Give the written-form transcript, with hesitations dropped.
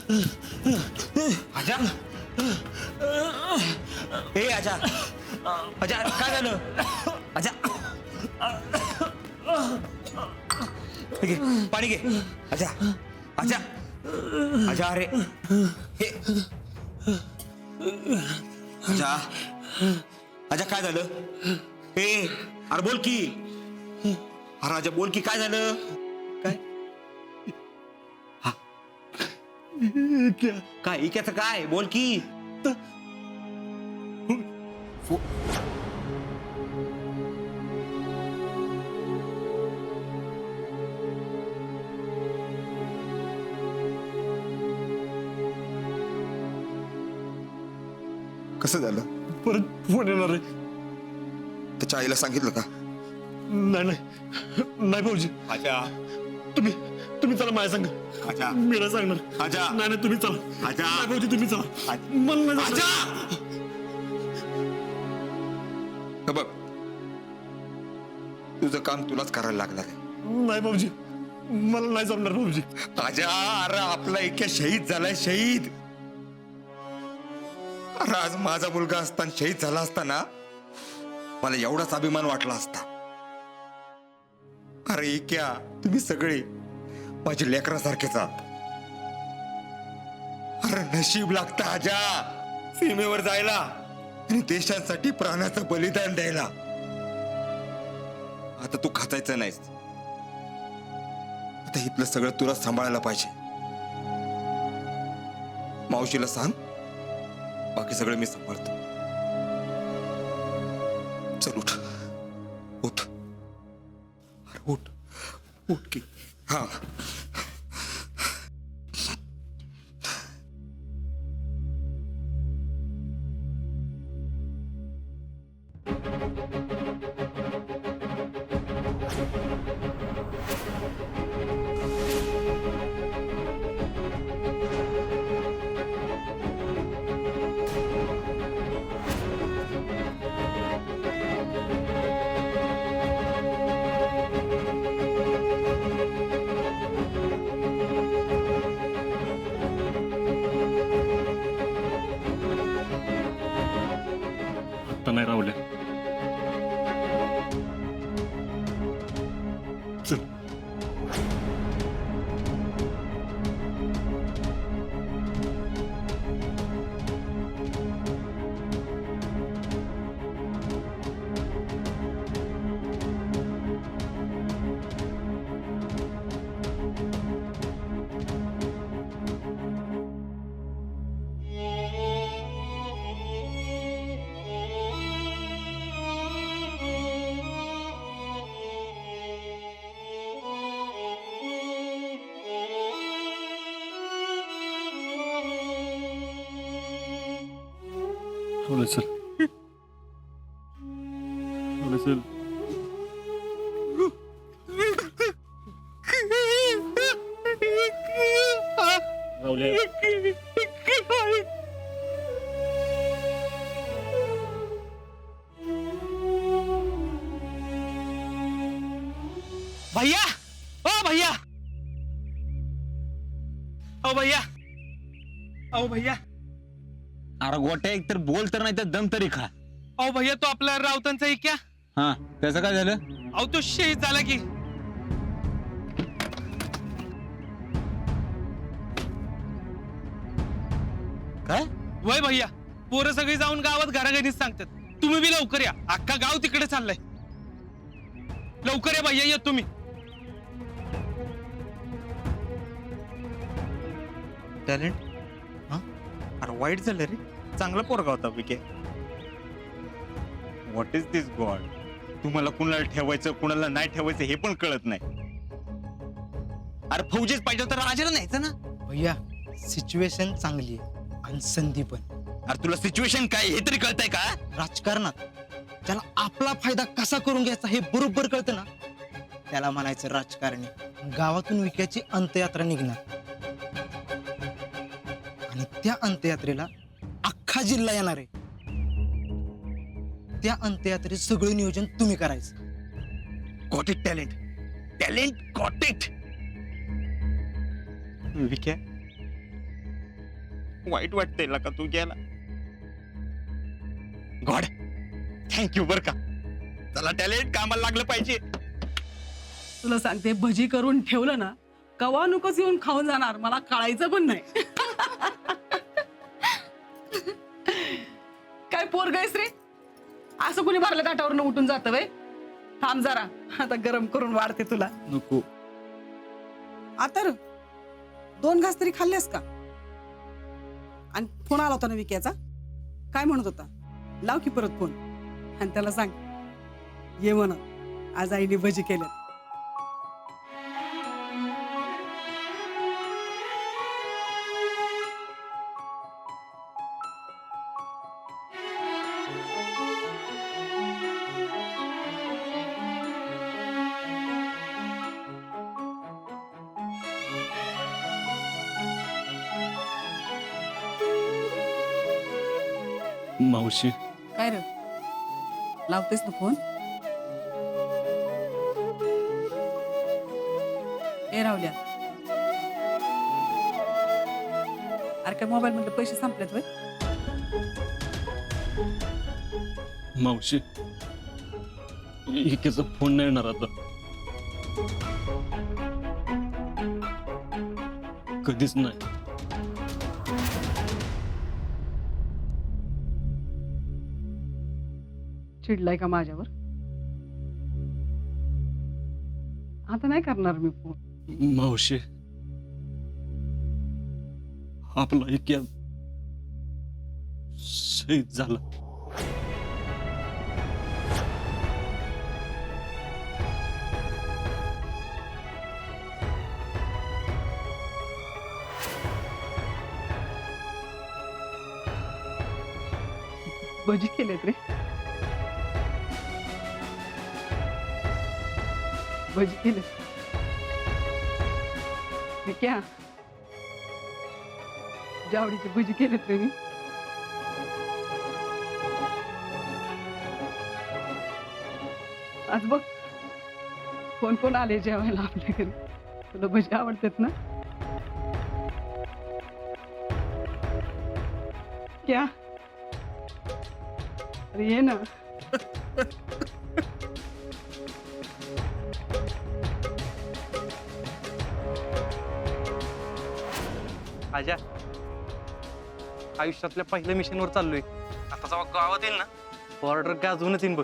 आजा ए आजा आजा काय झालं आजा घे पाणी घे आजा आजा आजा अरे हे आजा आजा काय झालं ए अरे बोल की अरे आजा बोल की काय झालं काय काय इक्याचं काय बोल की कसं झालं परत फोन येणार आहे. त्याच्या आईला सांगितलं का नाही नाही नाही भाऊजी आजा तुम्ही चला माझ्या संग आजा मी नाही सांगणार आजा नाही नाही तुम्ही चला आजा नाही भाऊजी तुम्ही चला मला नाही आजा हे बघ तुझं काम तुलाच करायला लागणार आहे. नाही भाऊजी मला नाही जमणार भाऊजी. आजा अरे आपला इतक्या शहीद झालाय शहीद. अरे आज माझा मुलगा असताना शहीद झाला असताना मला एवढाच अभिमान वाटला असता. अरे इक्या तुम्ही सगळे माझ्या लेकरासारखेच आहात. अरे नशीब लागतं आजा सीमेवर जायला आणि देशांसाठी प्राणाचं बलिदान द्यायला. आता तू खाचायचं नाहीस. आता इथलं सगळं तुला सांभाळायला पाहिजे. मावशीला सांग बाकी सगळं मी सांभाळतो. चल उठ उठ अरे उठ उठ की हा आता नाही राहुल्या चल राहुल्या चल राहुल्या चल राहुल्या भैया ओ भैया ओ भैया ओ भैया अरे गोट्या एक तर बोल तर नाही तर दम तरी खा. अहो भैया तो आपला राऊतांचा इक्या हा त्याचं काय झालं अहो तो शहीद झाला की. काय वय भैया पोरं सगळी जाऊन गावात घराघरीच सांगतात. तुम्ही बी लवकर या अख्खा गाव तिकडे चाललंय. लवकर या भैया या तुम्ही. टॅलेंट हा अरे वाईट झालं रे. चांगला पोरगा होता विके. What is this god. तुम्हाला कुणाला ठेवायचं कुणाला नाही ठेवायचं हे पण कळत नाही. अरे फौजीच पाहिजे तर राजाला न्यायचं ना. भैया सिच्युएशन चांगली आहे आणि संधी पण. अरे तुला सिच्युएशन काय हे तरी कळतंय का. राजकारणात ज्याला आपला फायदा कसा करून घ्यायचा हे बरोबर कळतं ना त्याला म्हणायचं राजकारणी. गावातून विक्याची अंत्ययात्रा निघणार आणि त्या अंत्ययात्रेला अख्खा जिल्हा येणार आहे. त्या अंत्ययात्रेत सगळं नियोजन तुम्ही करायचं. Got it talent. Talent got it. Vikya वाईट वाटतंय का तू गेला. गॉड थँक्यू बर का. चला टॅलेंट कामाला लागलं पाहिजे. तुला सांगते भजी करून ठेवलं ना कवा नकोच येऊन खाऊन जाणार मला कळायचं पण नाही. काय पोरगयस रे असं कुणी भरल्या ताटावरनं उठून जातं वय. थांब जरा आता गरम करून वाढते तुला. नको. आता 2 घास तरी खाल्लेस का. आणि फोन आला होता ना विक्याचा. काय म्हणत होता लाव की परत फोन आणि त्याला सांग ये म्हण आज आईने भजी केल्यात. मावशी काय रे लावतेस ना फोन. ए रावल्या अरे काय मोबाईल मधले पैसे संपलेत वय. मावशी इकेचा फोन नाही येणार आता. कधीच नाही. चिडलाय का माझ्यावर. आता नाही करणार मी फोन. मावशी आपला इक्या शहीद झाला. भजी केलेत रे. भजी केलेत. क्या जावडीची भजी केलेत रे मी. आज बघ कोण कोण आले जेवायला आपल्या घरी. तुला भजी आवडतात ना. क्या अरे ये ना. आजा आयुष्यातल्या पहिल्या मिशनवर चाललोय. आता जेव्हा गावात येईल ना ऑर्डर गाजवूनच येईन बघ.